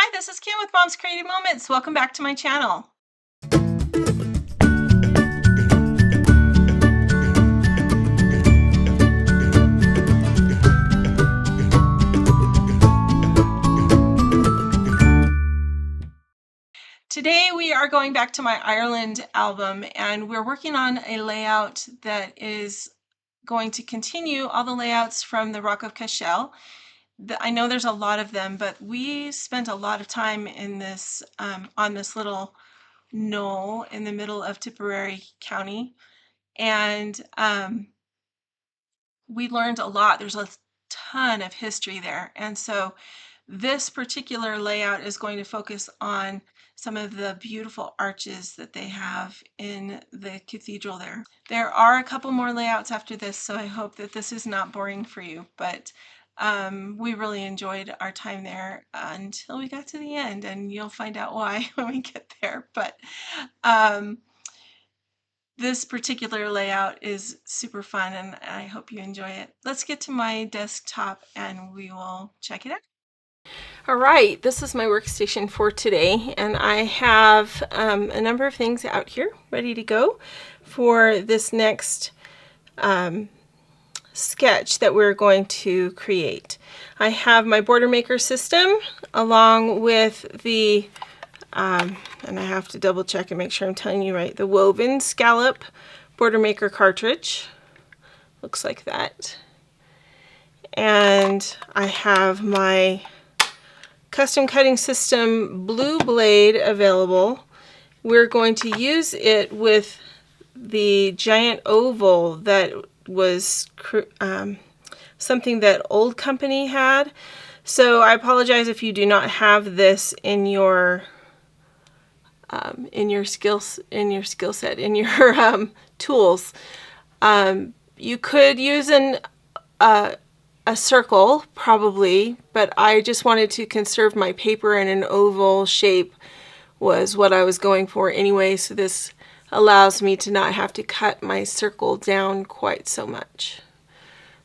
Hi, this is Kim with Mom's Creative Moments. Welcome back to my channel. Today we are going back to my Ireland album, and we're working on a layout that is going to continue all the layouts from the Rock of Cashel. I know there's a lot of them, but we spent a lot of time in this on this little knoll in the middle of Tipperary County, and we learned a lot. There's a ton of history there, and so this particular layout is going to focus on some of the beautiful arches that they have in the cathedral there. There are a couple more layouts after this, so I hope that this is not boring for you, but we really enjoyed our time there until we got to the end, and you'll find out why when we get there. But this particular layout is super fun, and I hope you enjoy it. Let's get to my desktop and we will check it out. All right, this is my workstation for today, and I have a number of things out here ready to go for this next sketch that we're going to create. I have my border maker system along with the, and I have to double check and make sure I'm telling you right, the woven Scallop border maker cartridge. Looks like that. And I have my custom cutting system blue blade available. We're going to use it with the giant oval that was something that Old Company had. So I apologize if you do not have this in your skill set, in your tools. You could use a circle probably, but I just wanted to conserve my paper, and an oval shape was what I was going for anyway, so this allows me to not have to cut my circle down quite so much.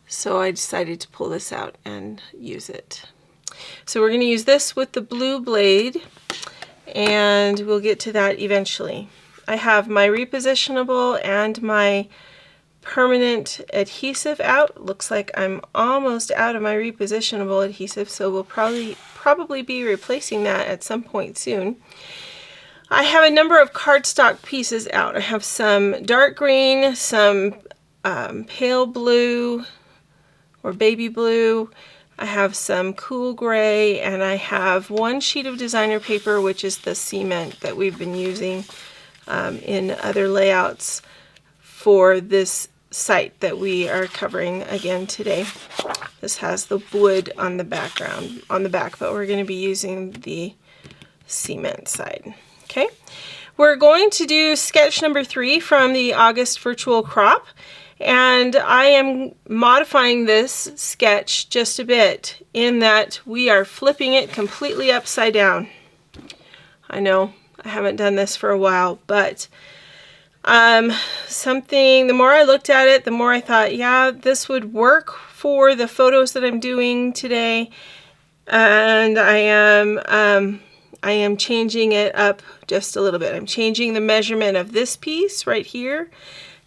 So I decided to pull this out and use it. So we're going to use this with the blue blade, and we'll get to that eventually. I have my repositionable and my permanent adhesive out. Looks like I'm almost out of my repositionable adhesive, so we'll probably be replacing that at some point soon. I have a number of cardstock pieces out. I have some dark green, some pale blue or baby blue. I have some cool gray, and I have one sheet of designer paper, which is the cement that we've been using in other layouts for this site that we are covering again today. This has the wood on the back, but we're going to be using the cement side. Okay, we're going to do sketch number 3 from the August virtual crop, and I am modifying this sketch just a bit in that we are flipping it completely upside down. I know I haven't done this for a while, but the more I looked at it, the more I thought, yeah, this would work for the photos that I'm doing today, and I am changing it up just a little bit. I'm changing the measurement of this piece right here,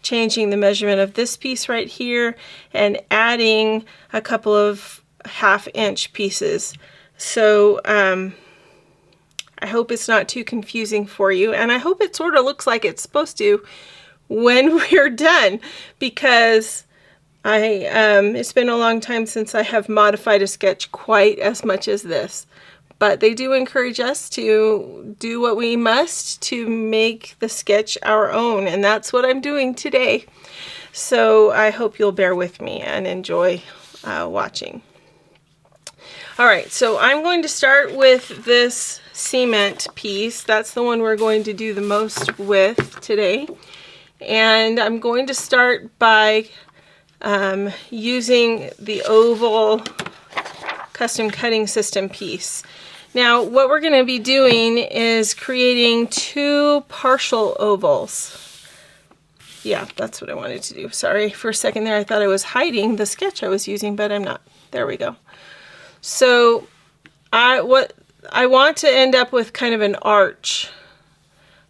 changing the measurement of this piece right here, and adding a couple of 1/2 inch pieces. So I hope it's not too confusing for you, and I hope it sort of looks like it's supposed to when we're done, because it's been a long time since I have modified a sketch quite as much as this. But they do encourage us to do what we must to make the sketch our own, and that's what I'm doing today. So I hope you'll bear with me and enjoy watching. All right, so I'm going to start with this cement piece. That's the one we're going to do the most with today. And I'm going to start by using the oval custom cutting system piece. Now, what we're going to be doing is creating 2 partial ovals. Yeah, that's what I wanted to do. Sorry, for a second there I thought I was hiding the sketch I was using, but I'm not. There we go. So what I want to end up with kind of an arch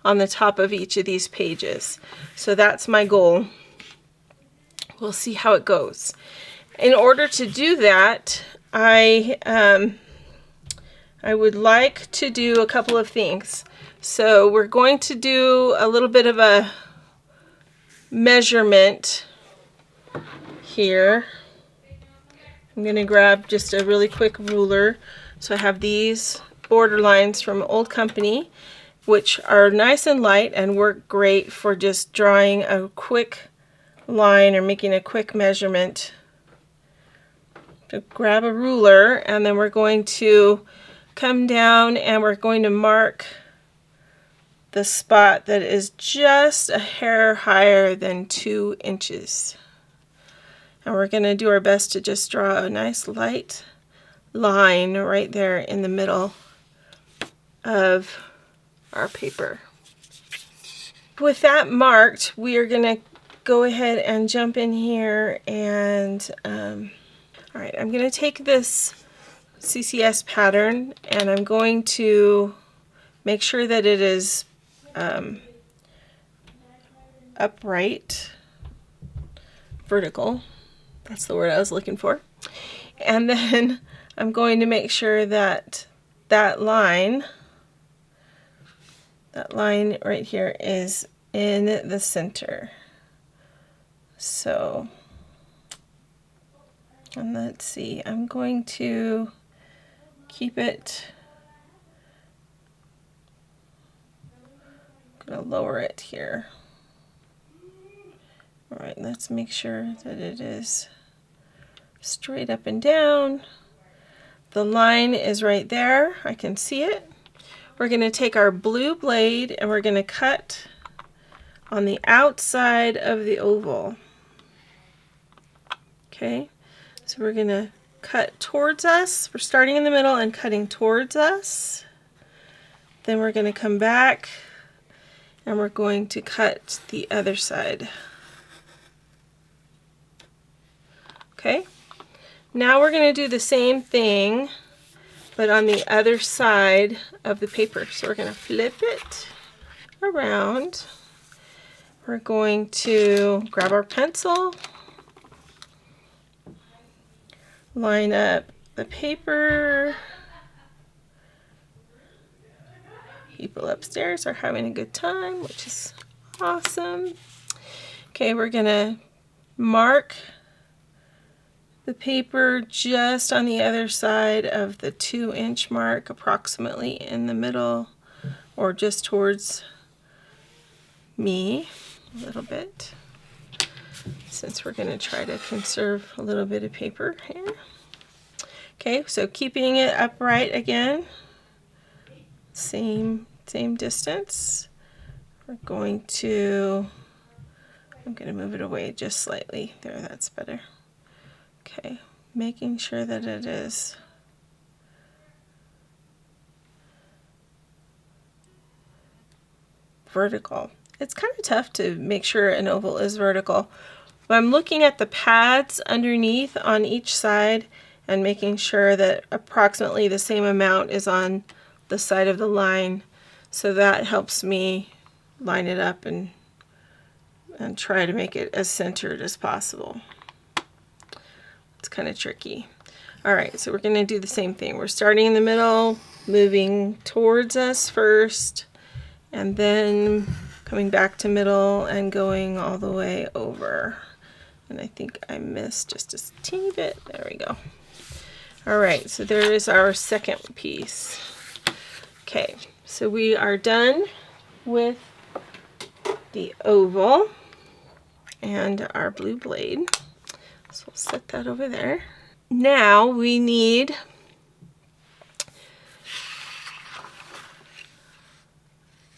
on the top of each of these pages. So that's my goal. We'll see how it goes. In order to do that, I would like to do a couple of things. So we're going to do a little bit of a measurement here. I'm going to grab just a really quick ruler. So I have these border lines from Old Company, which are nice and light and work great for just drawing a quick line or making a quick measurement. So grab a ruler, and then we're going to come down and we're going to mark the spot that is just a hair higher than 2 inches. And we're going to do our best to just draw a nice light line right there in the middle of our paper. With that marked, we are going to go ahead and jump in here and all right, I'm going to take this CCS pattern and I'm going to make sure that it is upright, vertical, that's the word I was looking for. And then I'm going to make sure that that line right here is in the center. So, and let's see, I'm going to keep it, I'm going to lower it here. All right, let's make sure that it is straight up and down. The line is right there, I can see it. We're going to take our blue blade and we're going to cut on the outside of the oval. Okay, so we're going to cut towards us. We're starting in the middle and cutting towards us. Then we're going to come back and we're going to cut the other side. Okay, now we're going to do the same thing but on the other side of the paper. So we're going to flip it around. We're going to grab our pencil, line up the paper. People upstairs are having a good time, which is awesome. Okay, we're going to mark the paper just on the other side of the 2-inch mark, approximately in the middle or just towards me a little bit, since we're going to try to conserve a little bit of paper here. Okay, so keeping it upright again, same distance. We're going to, I'm going to move it away just slightly. There, that's better. Okay, making sure that it is vertical. It's kind of tough to make sure an oval is vertical, but I'm looking at the pads underneath on each side and making sure that approximately the same amount is on the side of the line, so that helps me line it up and try to make it as centered as possible. It's kind of tricky. All right, so we're going to do the same thing. We're starting in the middle, moving towards us first, and then coming back to middle and going all the way over. And I think I missed just a teeny bit. There we go. All right, so there is our second piece. Okay, so we are done with the oval and our blue blade. So we'll set that over there. Now we need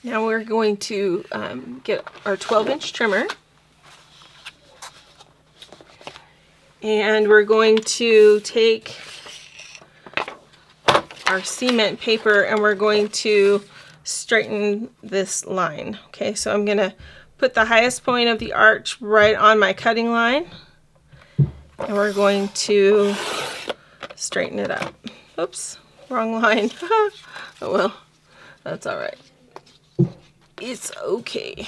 we're going to get our 12-inch trimmer, and we're going to take our cement paper and we're going to straighten this line. Okay, so I'm going to put the highest point of the arch right on my cutting line, and we're going to straighten it up. Oops, wrong line. Oh well, that's all right. It's okay.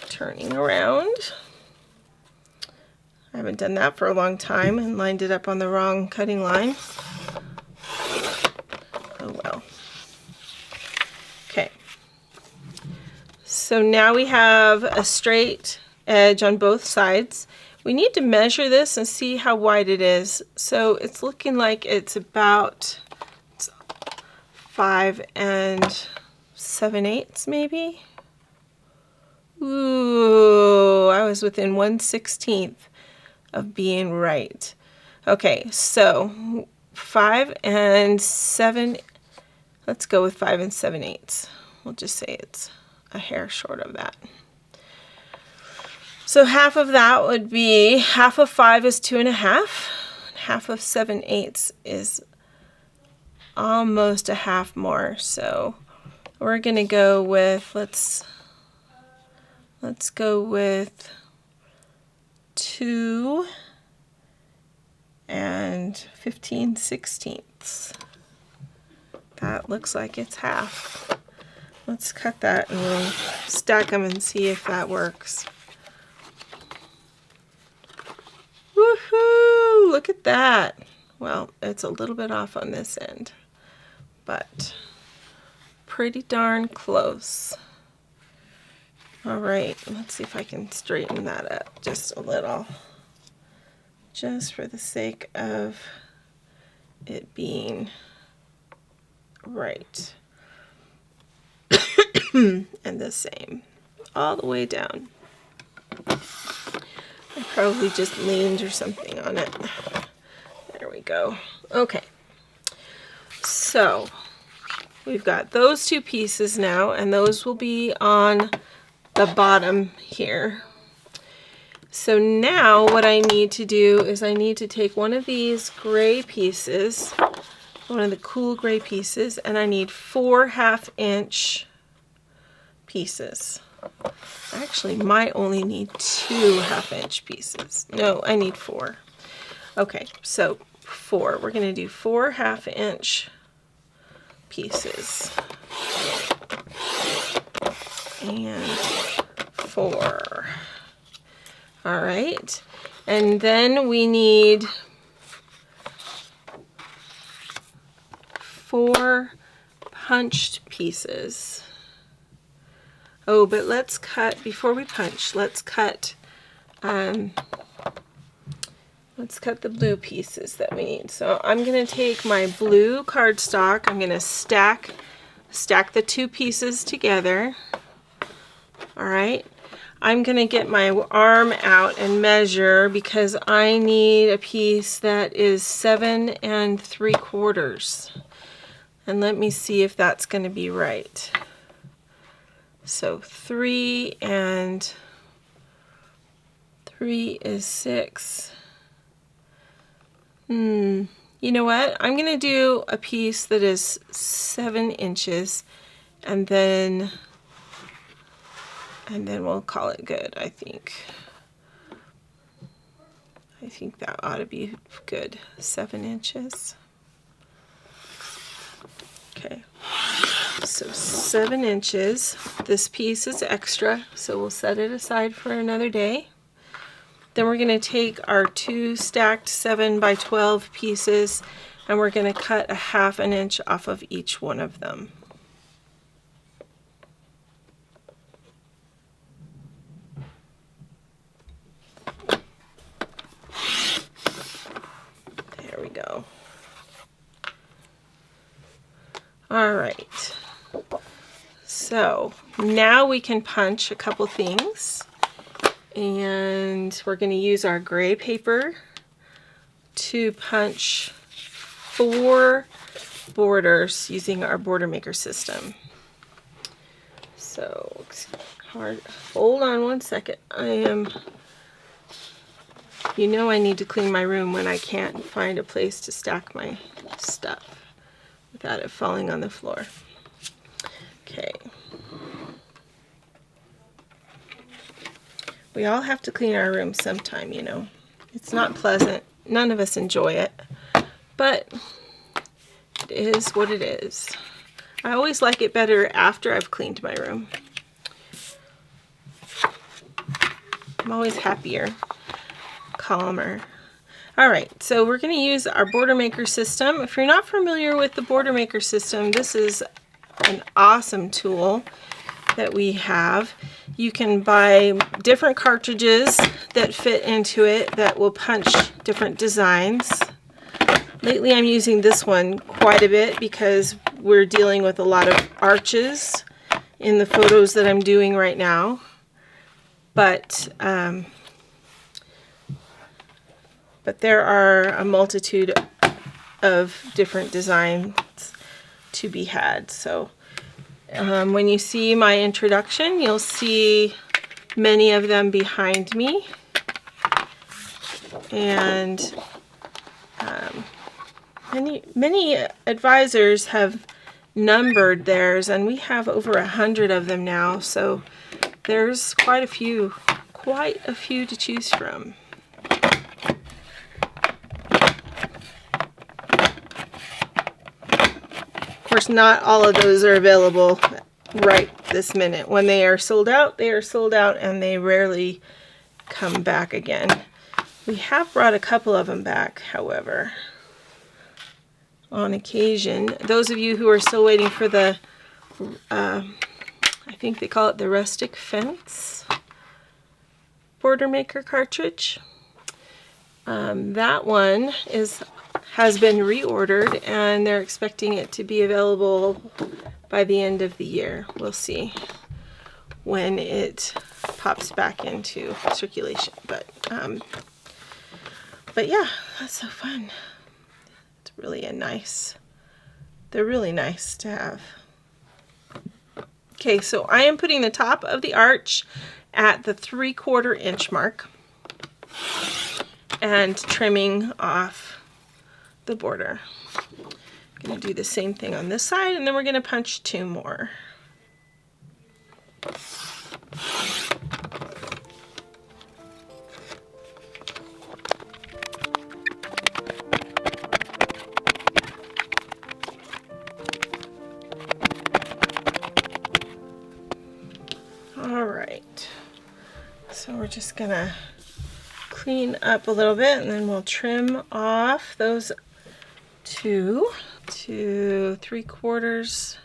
Turning around. I haven't done that for a long time and lined it up on the wrong cutting line. Oh well. Okay. So now we have a straight edge on both sides. We need to measure this and see how wide it is. So it's looking like it's about 5 7/8 maybe. Ooh, I was within 1/16 of being right. Okay, so 5 7, let's go with 5 7/8. We'll just say it's a hair short of that. So half of that would be, half of 5 is 2.5. Half of 7/8 is almost a half more. So we're gonna go with, let's go with 2 15/16. That looks like it's half. Let's cut that and we'll stack them and see if that works. Woohoo! Look at that. Well, it's a little bit off on this end, but pretty darn close. All right, let's see if I can straighten that up just a little, just for the sake of it being right. And the same all the way down. I probably just leaned or something on it. There we go. Okay, so we've got those two pieces now, and those will be on the bottom here. So now what I need to do is I need to take one of these gray pieces, one of the cool gray pieces, and I need 4 1/2-inch pieces. I actually might only need 2 1/2-inch pieces. No, I need 4. Okay, so 4. We're going to do 4 1/2-inch pieces. And 4. All right, and then we need 4 punched pieces. Oh, but let's cut, before we punch, let's cut the blue pieces that we need. So I'm going to take my blue cardstock, I'm going to stack the two pieces together. All right, I'm going to get my arm out and measure because I need a piece that is 7 3/4. And let me see if that's going to be right. So 3 and 3 is 6. You know what? I'm going to do a piece that is 7 inches, and then we'll call it good, I think. I think that ought to be good. 7 inches. Okay. So 7 inches. This piece is extra, so we'll set it aside for another day. Then we're going to take our 2 stacked 7 by 12 pieces, and we're going to cut a 1/2 inch off of each one of them. There we go. All right. So now we can punch a couple things. And we're going to use our gray paper to punch 4 borders using our border maker system. So it's hard. Hold on one second. You know I need to clean my room when I can't find a place to stack my stuff without it falling on the floor. Okay. We all have to clean our room sometime, you know. It's not pleasant. None of us enjoy it. But It is what it is. I always like it better after I've cleaned my room. I'm always happier, calmer. Alright, so we're going to use our Border Maker system. If you're not familiar with the Border Maker system, this is an awesome tool that we have. You can buy different cartridges that fit into it that will punch different designs. Lately I'm using this one quite a bit because we're dealing with a lot of arches in the photos that I'm doing right now. But there are a multitude of different designs to be had. So when you see my introduction, you'll see many of them behind me. And many advisors have numbered theirs, and we have over 100 of them now. So there's quite a few to choose from. Of course, not all of those are available right this minute. When they are sold out, they are sold out, and they rarely come back again. We have brought a couple of them back, however, on occasion. Those of you who are still waiting for the, I think they call it the Rustic Fence Border Maker cartridge. That one has been reordered, and they're expecting it to be available by the end of the year. We'll see when it pops back into circulation. But yeah, that's so fun. It's really they're really nice to have. Okay, so I am putting the top of the arch at the 3/4 inch mark and trimming off the border. I'm going to do the same thing on this side, and then we're going to punch 2 more. Alright, so we're just going to clean up a little bit, and then we'll trim off those 2 to 3/4.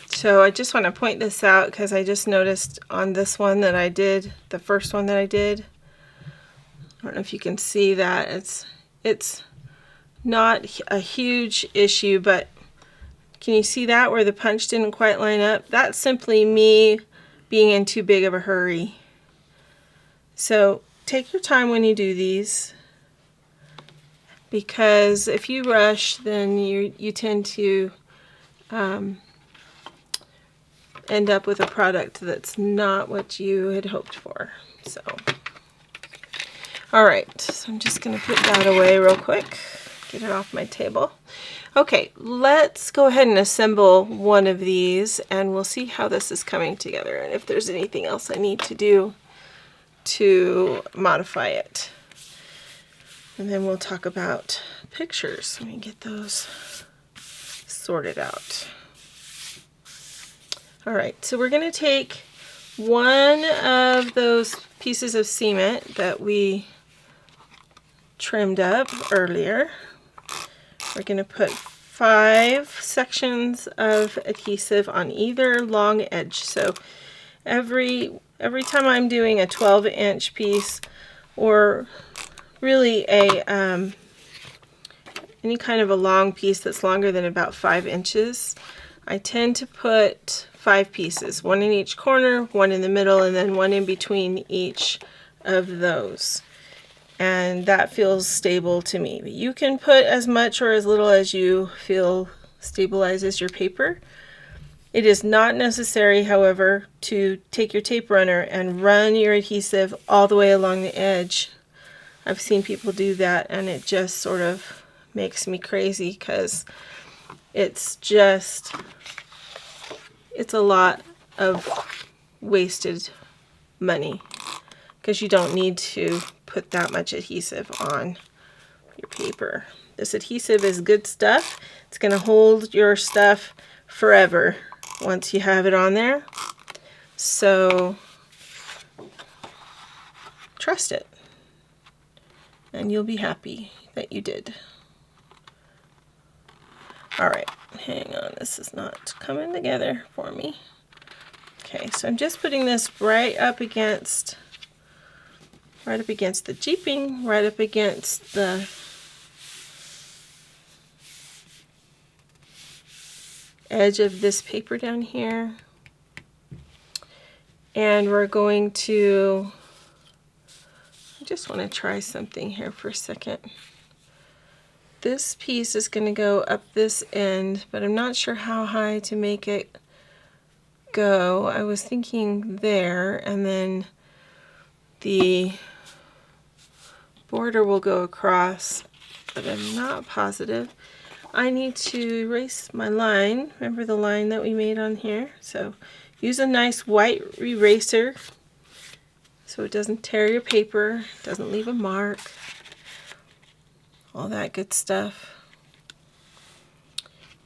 So I just want to point this out because I just noticed on this one that I did, the first one that I did, I don't know if you can see that, it's not a huge issue, but can you see that where the punch didn't quite line up? That's simply me being in too big of a hurry. So take your time when you do these, because if you rush, then you tend to end up with a product that's not what you had hoped for. So, alright, so I'm just going to put that away real quick, get it off my table. Okay, let's go ahead and assemble one of these, and we'll see how this is coming together and if there's anything else I need to do to modify it. And then we'll talk about pictures. Let me get those sorted out. Alright, so we're going to take one of those pieces of cement that we trimmed up earlier. We're going to put 5 sections of adhesive on either long edge. So every time I'm doing a 12-inch piece, or really a any kind of a long piece that's longer than about 5 inches, I tend to put 5 pieces, 1 in each corner, 1 in the middle, and then 1 in between each of those. And that feels stable to me. But you can put as much or as little as you feel stabilizes your paper. It is not necessary, however, to take your tape runner and run your adhesive all the way along the edge. I've seen people do that, and it just sort of makes me crazy because it's just it's a lot of wasted money because you don't need to put that much adhesive on your paper. This adhesive is good stuff. It's going to hold your stuff forever once you have it on there. So trust it, and you'll be happy that you did. All right, hang on, this is not coming together for me. Okay, so I'm just putting this right up against the jeeping, right up against the edge of this paper down here. And we're going to, I just want to try something here for a second. This piece is going to go up this end, but I'm not sure how high to make it go. I was thinking there, and then the border will go across, but I'm not positive. I need to erase my line. Remember the line that we made on here? So use a nice white eraser so it doesn't tear your paper, doesn't leave a mark, all that good stuff.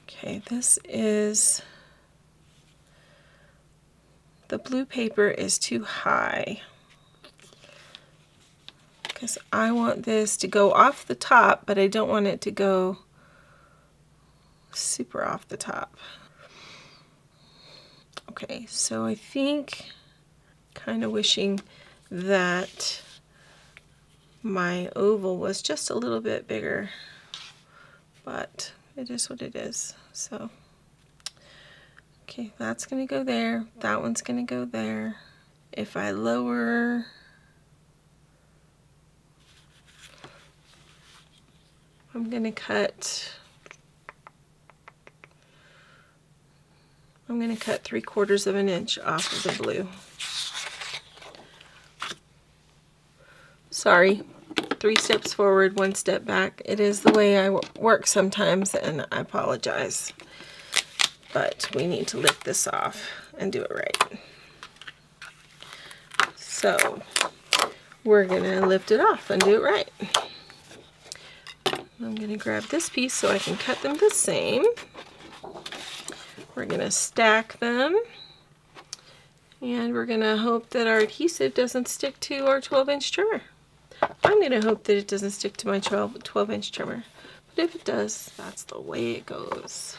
Okay, this is, the blue paper is too high because I want this to go off the top, but I don't want it to go super off the top. Okay, so I think, kind of wishing that my oval was just a little bit bigger, but it is what it is. So, okay, that's gonna go there, that one's gonna go there. If I lower, I'm gonna cut 3/4 of an inch off of the blue. Sorry, 3 steps forward, 1 step back. It is the way I work sometimes, and I apologize. But we need to lift this off and do it right. So we're gonna lift it off and do it right. I'm gonna grab this piece so I can cut them the same. We're gonna stack them, and we're gonna hope that our adhesive doesn't stick to our 12-inch trimmer. I'm gonna hope that it doesn't stick to my 12-inch trimmer, but if it does, that's the way it goes.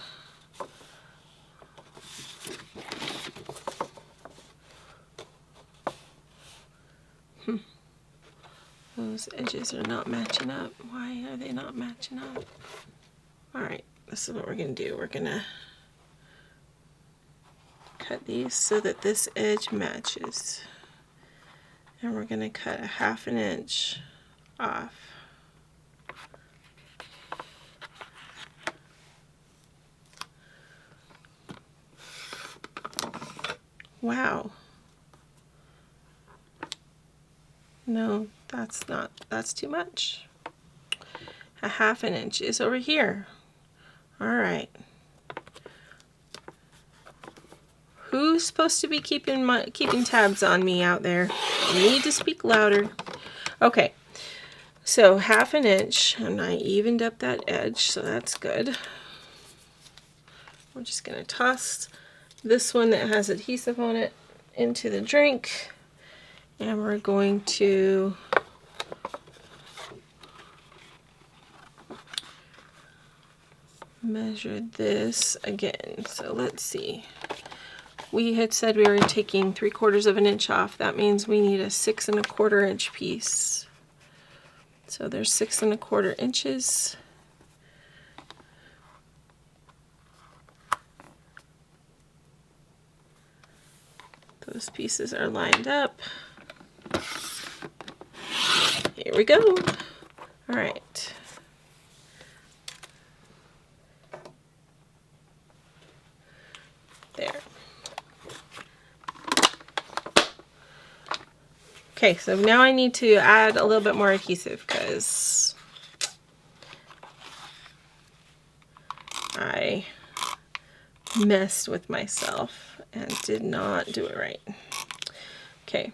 Those edges are not matching up. Why are they not matching up? All right, this is what we're gonna do. We're gonna cut these so that this edge matches, and we're gonna cut 1/2 inch off. Wow. No, that's too much. 1/2 inch is over here. All right. Who's supposed to be keeping tabs on me out there? You need to speak louder. Okay, so 1/2 inch, and I evened up that edge, so that's good. We're just gonna toss this one that has adhesive on it into the drink, and we're going to measure this again. So let's see. We had said we were taking 3/4 of an inch off. That means we need a 6 1/4 inch piece. So there's 6 1/4 inches. Those pieces are lined up. Here we go. All right. There. Okay, so now I need to add a little bit more adhesive because I messed with myself and did not do it right. Okay.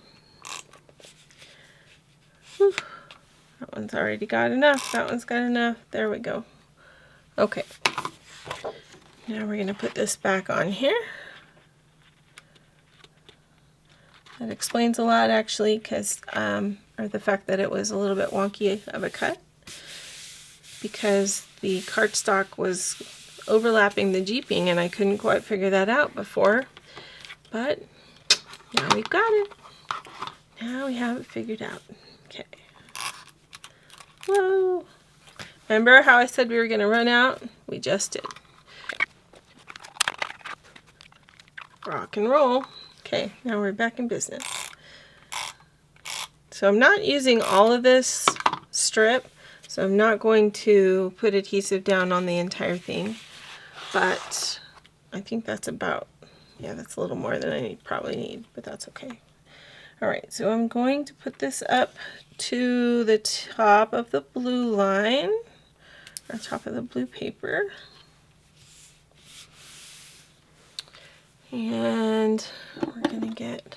Whew. That one's already got enough. That one's got enough. There we go. Okay. Now we're going to put this back on here. That explains a lot actually, because or the fact that it was a little bit wonky of a cut, because the cardstock was overlapping the jeeping and I couldn't quite figure that out before. But now we've got it. Now we have it figured out. Okay. Whoa. Remember how I said we were going to run out? We just did. Rock and roll. Okay, now we're back in business. So I'm not using all of this strip, so I'm not going to put adhesive down on the entire thing, but I think that's about, yeah, that's a little more than I probably need, but that's okay. All right, so I'm going to put this up to the top of the blue line, or top of the blue paper. And we're going to get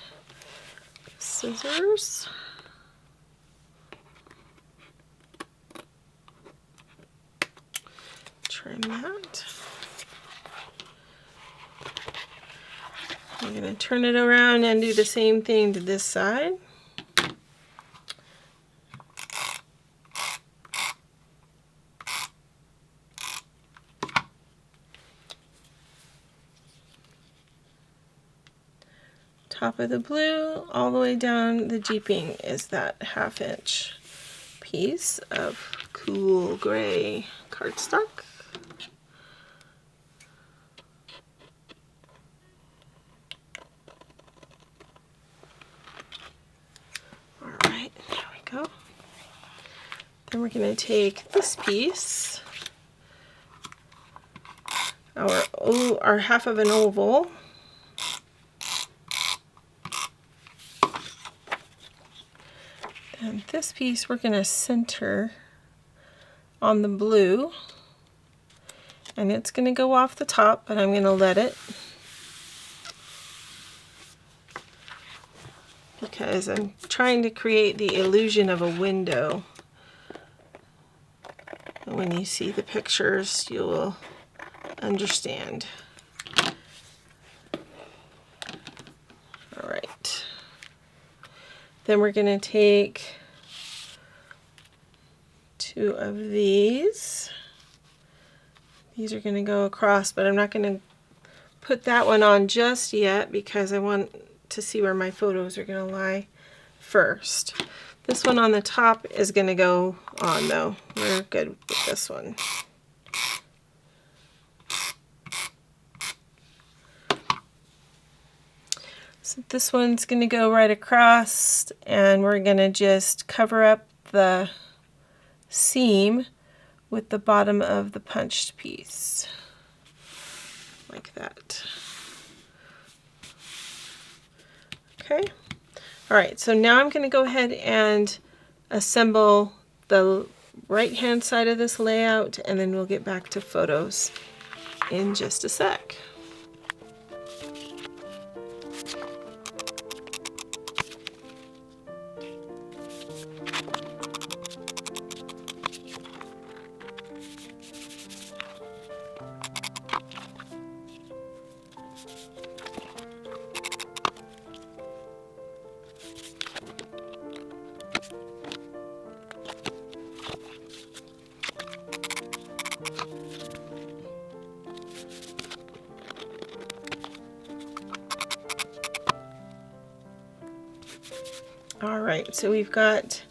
scissors. Trim that. I'm going to turn it around and do the same thing to this side. Top of the blue all the way down the jeeping is that 1/2 inch piece of Cool Gray Cardstock. All right, there we go. Then we're going to take this piece, our 1/2 of an oval, and this piece we're going to center on the blue, and it's going to go off the top, but I'm going to let it, because I'm trying to create the illusion of a window. And when you see the pictures, you will understand. All right. Then we're going to take 2 of these. These are going to go across, but I'm not going to put that one on just yet because I want to see where my photos are going to lie first. This one on the top is going to go on though. We're good with this one. So this one's going to go right across, and we're going to just cover up the seam with the bottom of the punched piece, like that. Okay. All right, so now I'm going to go ahead and assemble the right-hand side of this layout, and then we'll get back to photos in just a sec. All right, so we've got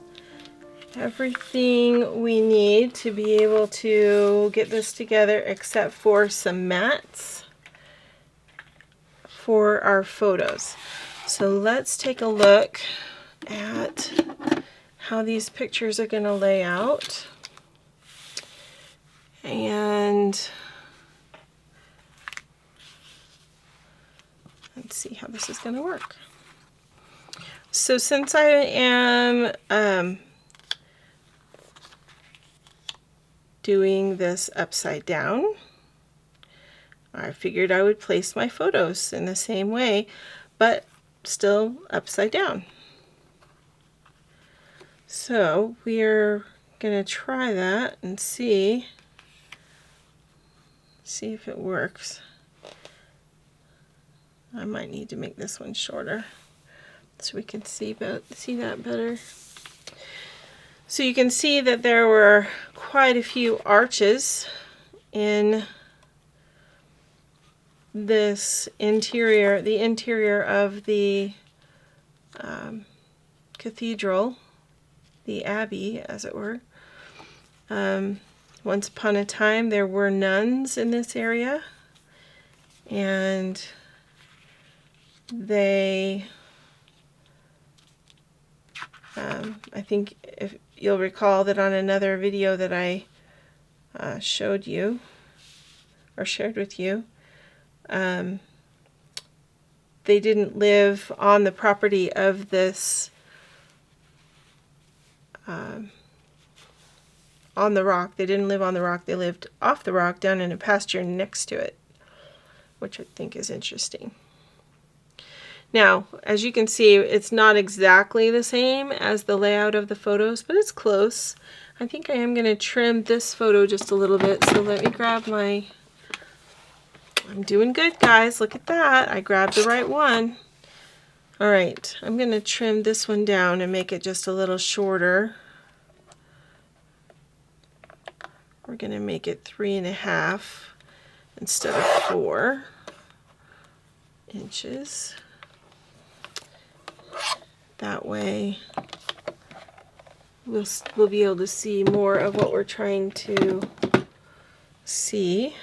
everything we need to be able to get this together except for some mats for our photos. So let's take a look at how these pictures are going to lay out. And let's see how this is going to work. So since I am doing this upside down, I figured I would place my photos in the same way, but still upside down. So we're gonna try that and see if it works. I might need to make this one shorter so we can see that better. So you can see that there were quite a few arches in this interior, the interior of the cathedral, the abbey, as it were. Once upon a time, there were nuns in this area, and they, I think if you'll recall that on another video that I showed you, or shared with you, they didn't live on the property of this on the rock. They didn't live on the rock. They lived off the rock down in a pasture next to it, which I think is interesting. Now, as you can see, it's not exactly the same as the layout of the photos, but it's close. I think I am going to trim this photo just a little bit, so let me grab my... I'm doing good, guys. Look at that. I grabbed the right one. All right, I'm going to trim this one down and make it just a little shorter. We're going to make it 3.5 instead of 4 inches. That way we'll be able to see more of what we're trying to see.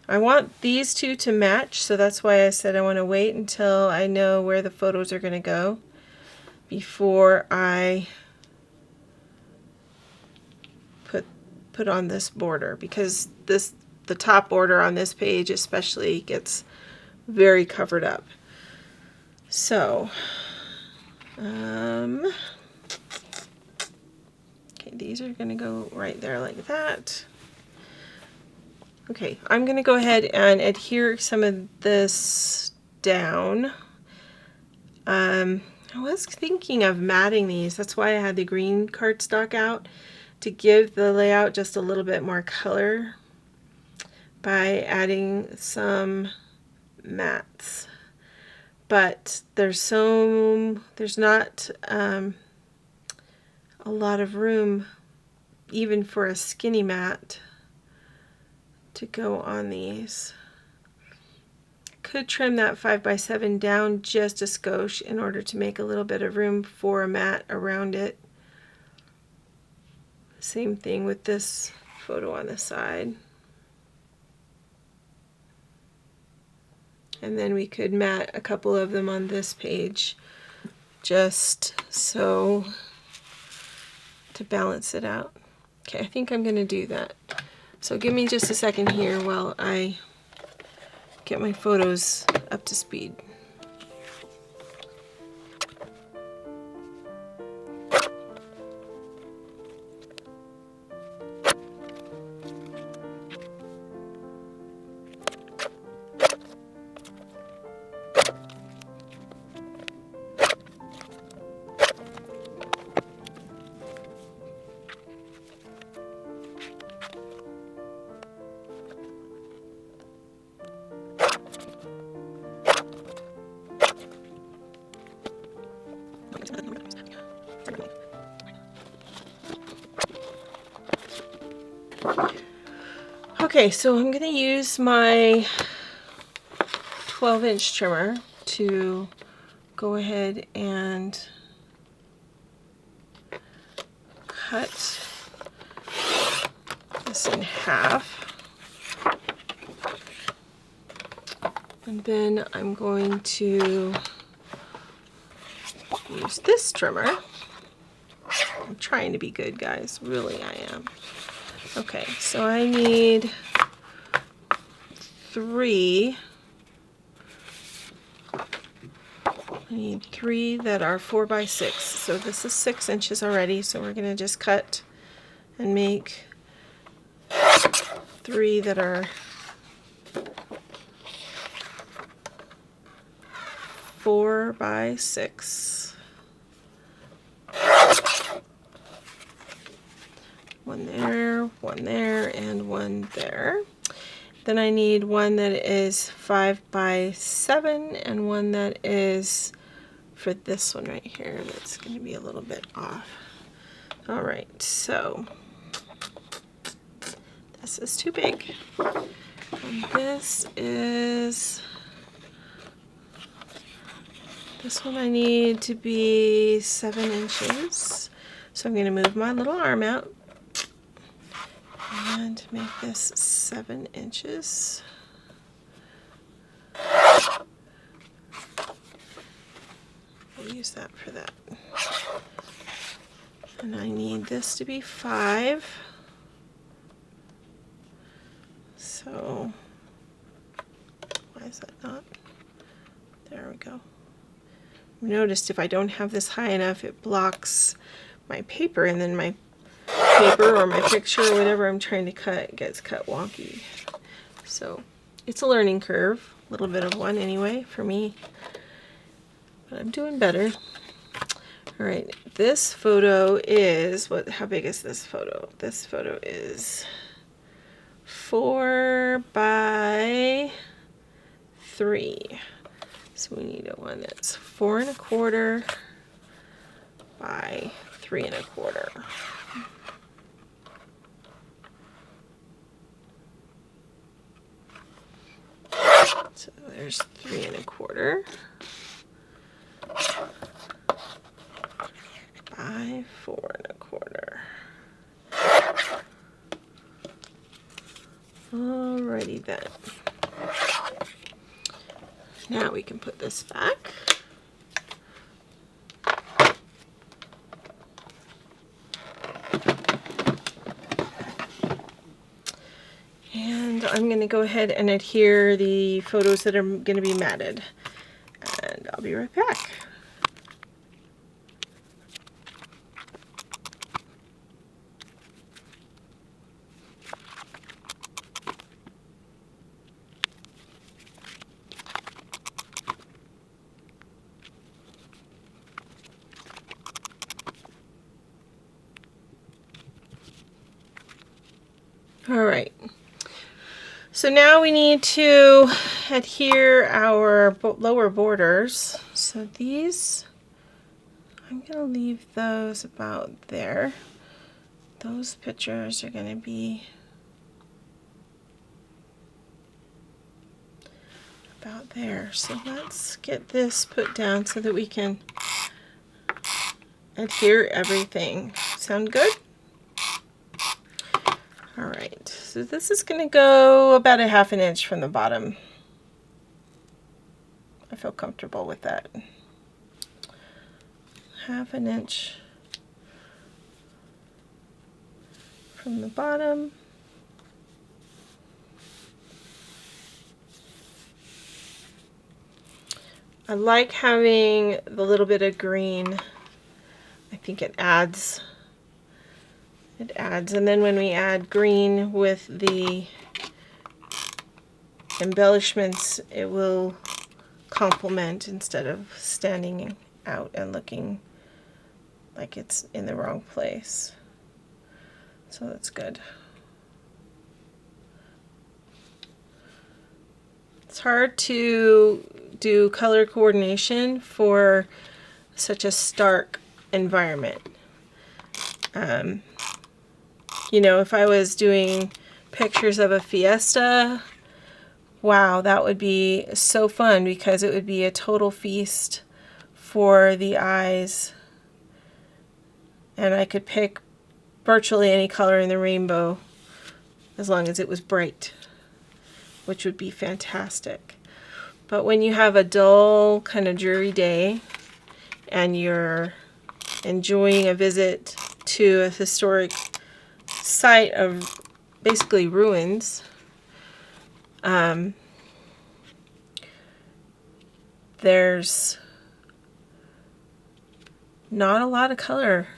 I want these two to match, so that's why I said I want to wait until I know where the photos are going to go before I put on this border, because the top border on this page especially gets very covered up. So okay, these are going to go right there like that. Okay, I'm going to go ahead and adhere some of this down. I was thinking of matting these. That's why I had the green cardstock out, to give the layout just a little bit more color by adding some mats. But there's not a lot of room even for a skinny mat to go on these. Could trim that 5x7 down just a skosh in order to make a little bit of room for a mat around it. Same thing with this photo on the side. And then we could mat a couple of them on this page just so to balance it out. Okay, I think I'm going to do that. So give me just a second here while I get my photos up to speed. Okay, so I'm going to use my 12-inch trimmer to go ahead and cut this in half. And then I'm going to use this trimmer. I'm trying to be good, guys. Really, I am. Okay, so I need 3. I need 3 that are 4x6. So this is 6 inches already, so we're going to just cut and make 3 that are 4 by 6. One there, and one there. Then I need one that is 5 by 7 and one that is, for this one right here, that's going to be a little bit off. All right, so this is too big. And this one I need to be 7 inches. So I'm going to move my little arm out and make this 7 inches. We'll use that for that. And I need this to be 5. So, why is that not? There we go. Noticed if I don't have this high enough, it blocks my paper, and then my paper or my picture or whatever I'm trying to cut gets cut wonky. So it's a learning curve, a little bit of one anyway for me, but I'm doing better. All right, this photo is, how big is this photo? This photo is 4 by 3. So we need a one that's 4 1/4 by 3 1/4. So there's 3 1/4 by 4 1/4. Alrighty then. Now we can put this back. And I'm going to go ahead and adhere the photos that are going to be matted. And I'll be right back. All right. So now we need to adhere our lower borders. So these, I'm going to leave those about there. Those pictures are going to be about there. So let's get this put down so that we can adhere everything. Sound good? All right, so this is going to go about 1/2 inch from the bottom. I feel comfortable with that. 1/2 inch from the bottom. I like having the little bit of green. I think it adds. And then when we add green with the embellishments, it will complement instead of standing out and looking like it's in the wrong place. So that's good. It's hard to do color coordination for such a stark environment. You know, if I was doing pictures of a fiesta, wow, that would be so fun because it would be a total feast for the eyes. And I could pick virtually any color in the rainbow as long as it was bright, which would be fantastic. But when you have a dull, kind of dreary day and you're enjoying a visit to a historic site of basically ruins, there's not a lot of color.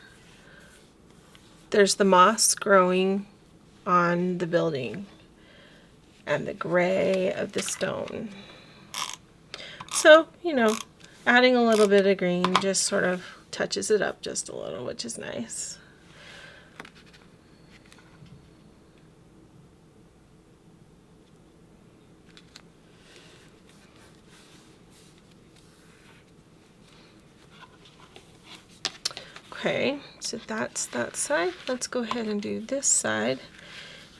There's the moss growing on the building and the gray of the stone. So, you know, adding a little bit of green just sort of touches it up just a little, which is nice. Okay, so that's that side. Let's go ahead and do this side.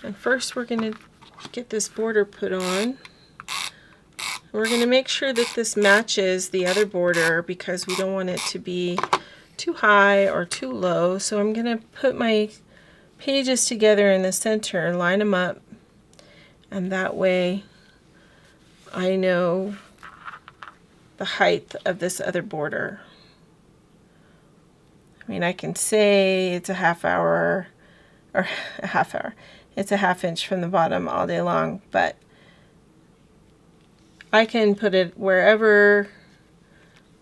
And first we're going to get this border put on. We're going to make sure that this matches the other border because we don't want it to be too high or too low. So I'm going to put my pages together in the center, line them up, and that way I know the height of this other border. I mean, I can say it's a half hour, or a half hour. It's a ½ inch from the bottom all day long, but I can put it wherever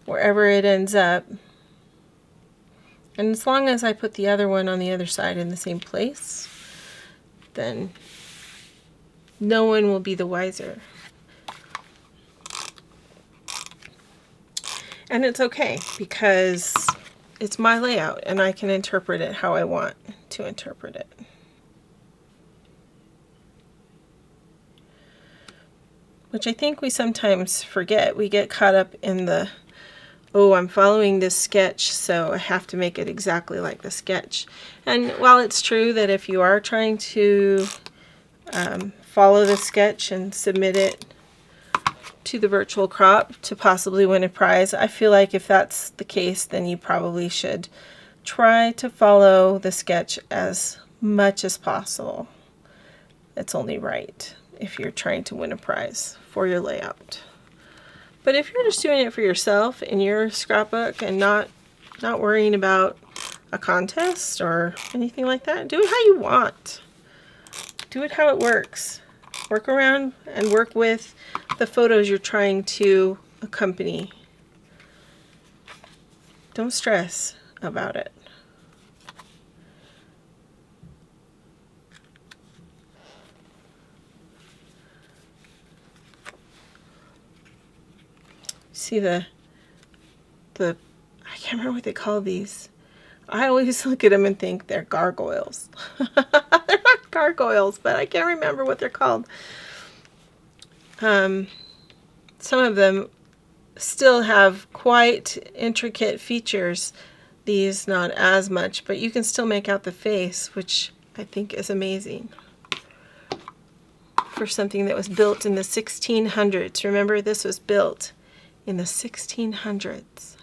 it ends up. And as long as I put the other one on the other side in the same place, then no one will be the wiser. And it's okay because it's my layout and I can interpret it how I want to interpret it. Which I think we sometimes forget. We get caught up in the, oh, I'm following this sketch, so I have to make it exactly like the sketch. And while it's true that if you are trying to follow the sketch and submit it to the virtual crop to possibly win a prize, I feel like if that's the case, then you probably should try to follow the sketch as much as possible. It's only right if you're trying to win a prize for your layout. But if you're just doing it for yourself in your scrapbook and not worrying about a contest or anything like that, do it how you want. Do it how it works. Work around and work with the photos you're trying to accompany. Don't stress about it. See the I can't remember what they call these. I always look at them and think they're gargoyles. They're not gargoyles, but I can't remember what they're called. Some of them still have quite intricate features. These not as much, but you can still make out the face, which I think is amazing for something that was built in the 1600s. Remember, this was built in the 1600s.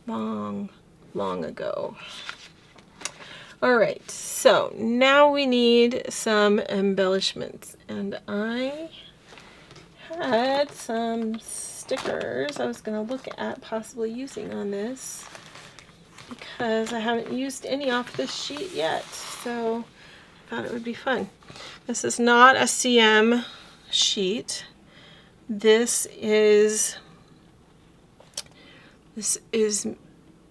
Long, long ago. All right, so now we need some embellishments, and I had some stickers I was going to look at possibly using on this because I haven't used any off this sheet yet, so I thought it would be fun. This is not a CM sheet. This is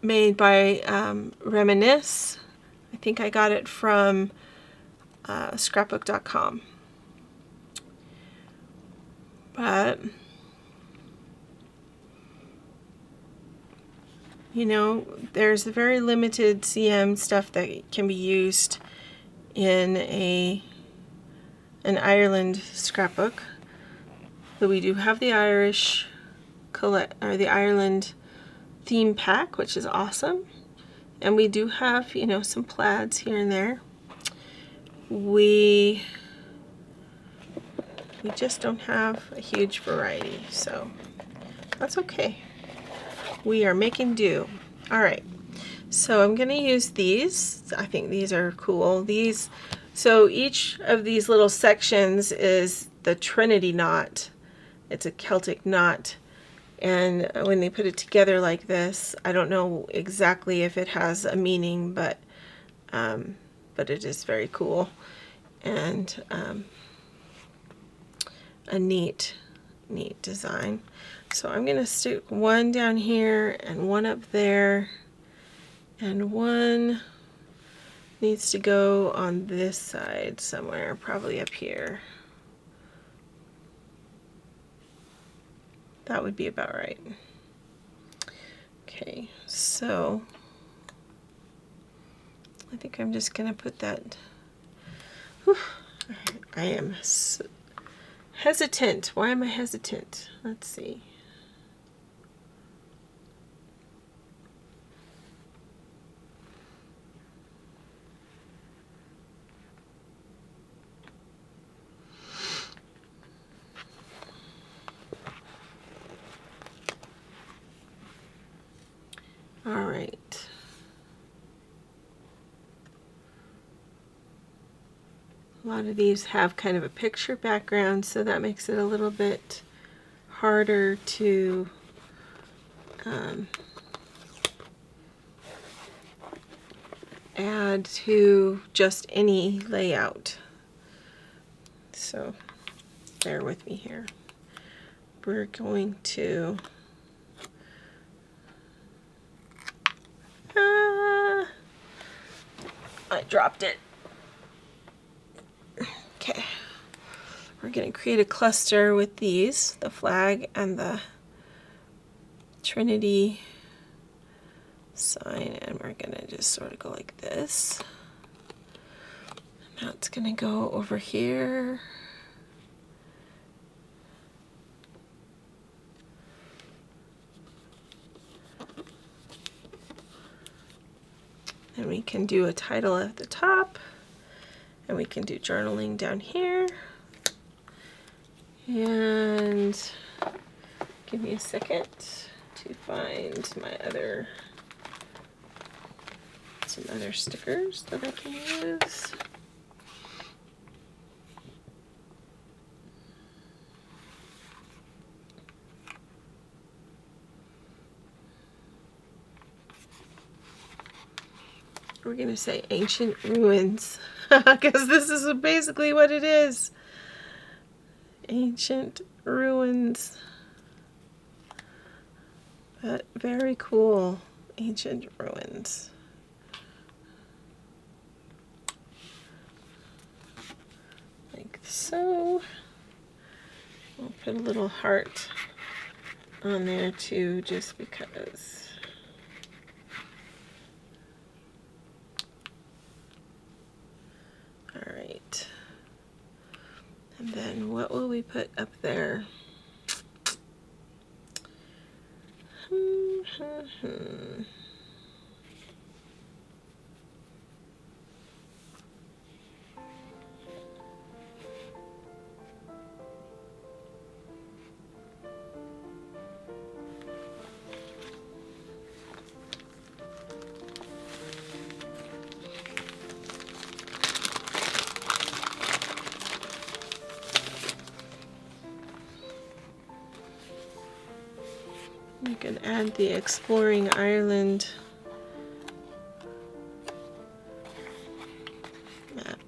made by Reminisce. I think I got it from scrapbook.com. But, you know, there's very limited CM stuff that can be used in an Ireland scrapbook. But we do have the the Ireland theme pack, which is awesome. And we do have, you know, some plaids here and there. We just don't have a huge variety, so that's okay. We are making do. All right, so I'm going to use these. I think these are cool. So each of these little sections is the Trinity knot. It's a Celtic knot. And when they put it together like this, I don't know exactly if it has a meaning, but it is very cool and a neat design. So I'm going to stick one down here and one up there and one needs to go on this side somewhere, probably up here. That would be about right. Okay, so I think I'm just gonna put that. Whew, I am hesitant. Why am I hesitant? Let's see. All right. A lot of these have kind of a picture background, so that makes it a little bit harder to add to just any layout. So bear with me here. We're going to I dropped it. Okay. We're going to create a cluster with these, the flag and the Trinity sign, and we're going to just sort of go like this. And that's going to go over here. And we can do a title at the top, and we can do journaling down here. And give me a second to find my some other stickers that I can use. We're going to say ancient ruins because this is basically what it is. Ancient ruins. But very cool. Ancient ruins. Like so. I'll put a little heart on there too, just because. All right. And then what will we put up there? You can add the Exploring Ireland map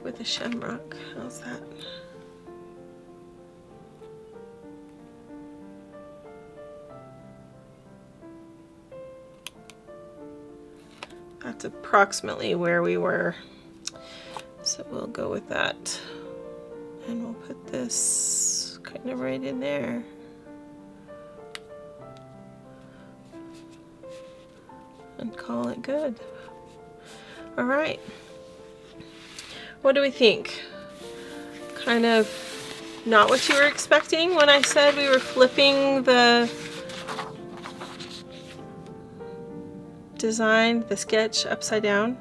with a shamrock. How's that? That's approximately where we were. So we'll go with that. And we'll put this kind of right in there. And call it good. All right. What do we think? Kind of not what you were expecting when I said we were flipping the design, the sketch upside down?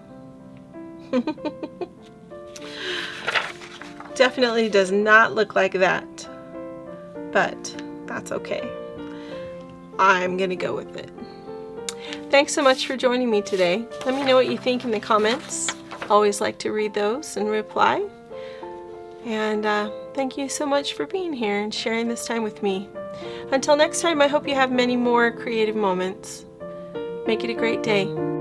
Definitely does not look like that, but that's okay. I'm gonna go with it. Thanks so much for joining me today. Let me know what you think in the comments. Always like to read those and reply. And thank you so much for being here and sharing this time with me. Until next time, I hope you have many more creative moments. Make it a great day.